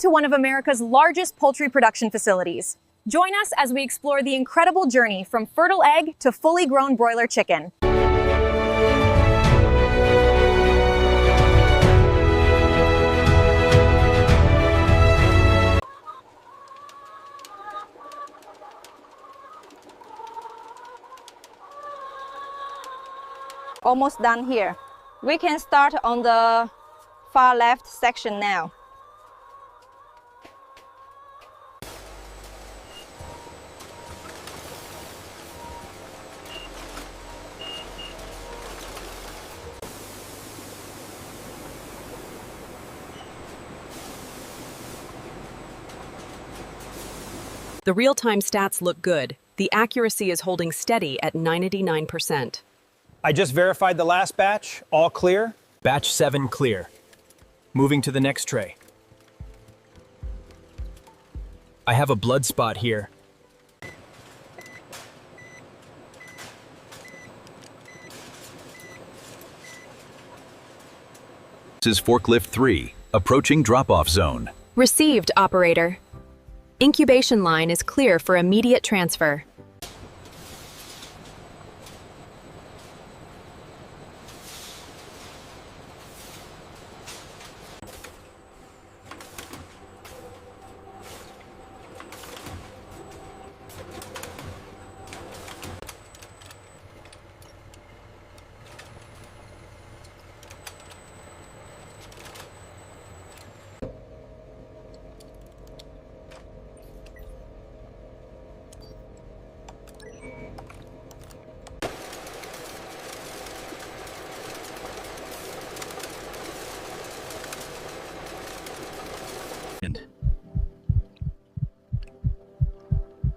to one of America's largest poultry production facilities. Join us as we explore the incredible journey from fertile egg to fully grown broiler chicken. Almost done here. We can start on the far left section now. The real-time stats look good. The accuracy is holding steady at 99%. I just verified the last batch, all clear. Batch 7 clear. Moving to the next tray. I have a blood spot here. This is forklift 3, approaching drop-off zone. Received, operator. Incubation line is clear for immediate transfer.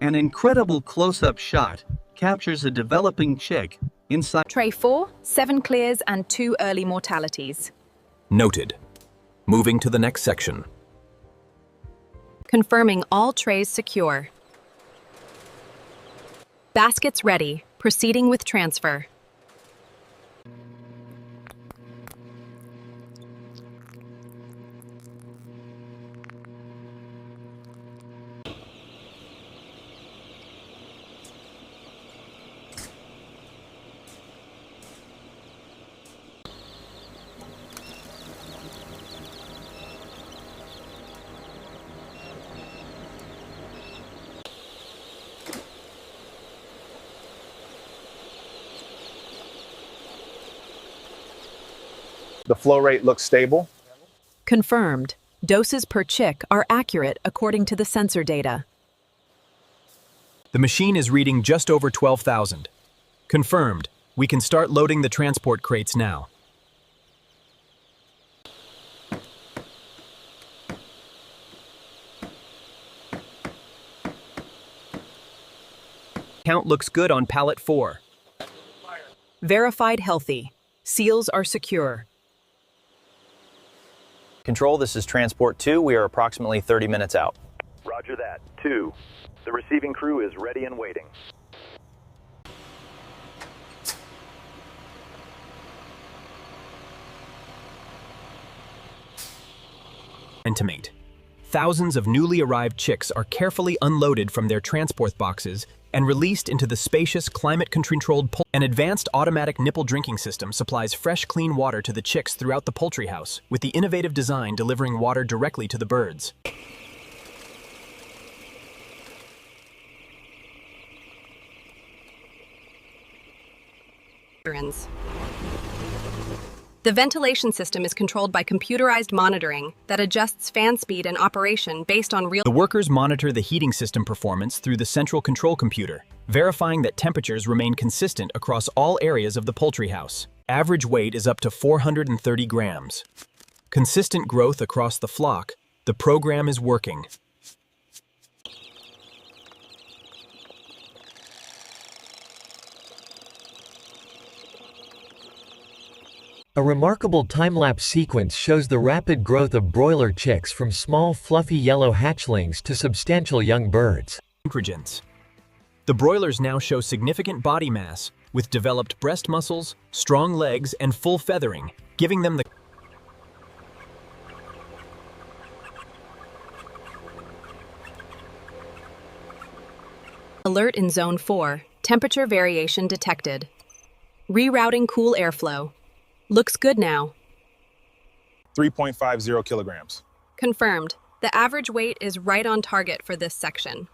An incredible close-up shot captures a developing chick inside. Tray 4, 7 clears and 2 early mortalities. Noted. Moving to the next section. Confirming all trays secure. Baskets ready. Proceeding with transfer. The flow rate looks stable. Confirmed. Doses per chick are accurate according to the sensor data. The machine is reading just over 12,000. Confirmed. We can start loading the transport crates now. Count looks good on pallet 4. Verified healthy. Seals are secure. Control, this is Transport 2. We are approximately 30 minutes out. Roger that. 2. The receiving crew is ready and waiting. Intimate. Thousands of newly arrived chicks are carefully unloaded from their transport boxes and released into the spacious, climate-controlled poultry. An advanced automatic nipple drinking system supplies fresh, clean water to the chicks throughout the poultry house, with the innovative design delivering water directly to the birds. The ventilation system is controlled by computerized monitoring that adjusts fan speed and operation based on real. The workers monitor the heating system performance through the central control computer, verifying that temperatures remain consistent across all areas of the poultry house. Average weight is up to 430 grams. Consistent growth across the flock. The program is working. A remarkable time-lapse sequence shows the rapid growth of broiler chicks from small fluffy yellow hatchlings to substantial young birds. The broilers now show significant body mass, with developed breast muscles, strong legs, and full feathering, giving them the Alert in Zone 4. Temperature variation detected. Rerouting cool airflow. Looks good now. 3.50 kilograms. Confirmed. The average weight is right on target for this section.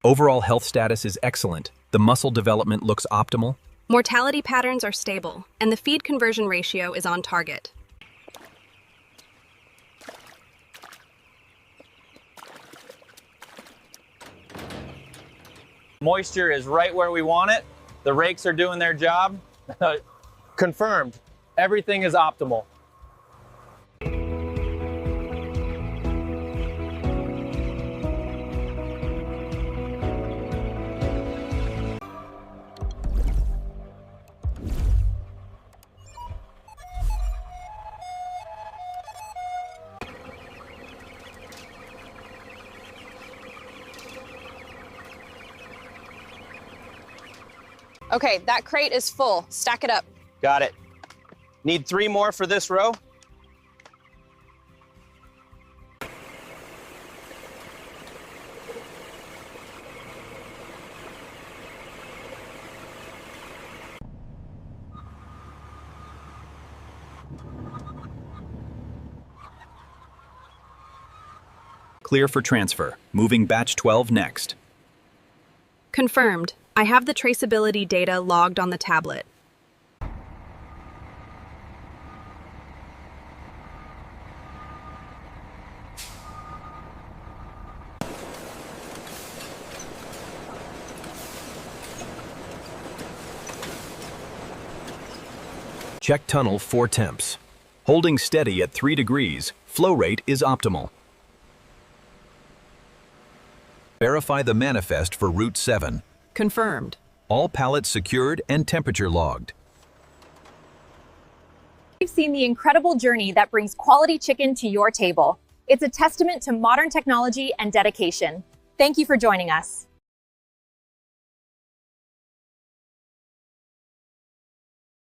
Overall health status is excellent. The muscle development looks optimal. Mortality patterns are stable, and the feed conversion ratio is on target. Moisture is right where we want it. The rakes are doing their job. Confirmed. Everything is optimal. Okay, that crate is full. Stack it up. Got it. Need 3 more for this row. Clear for transfer. Moving batch 12 next. Confirmed. I have the traceability data logged on the tablet. Check tunnel for temps. Holding steady at 3 degrees, flow rate is optimal. Verify the manifest for Route 7. Confirmed. All pallets secured and temperature logged. We've seen the incredible journey that brings quality chicken to your table. It's a testament to modern technology and dedication. Thank you for joining us.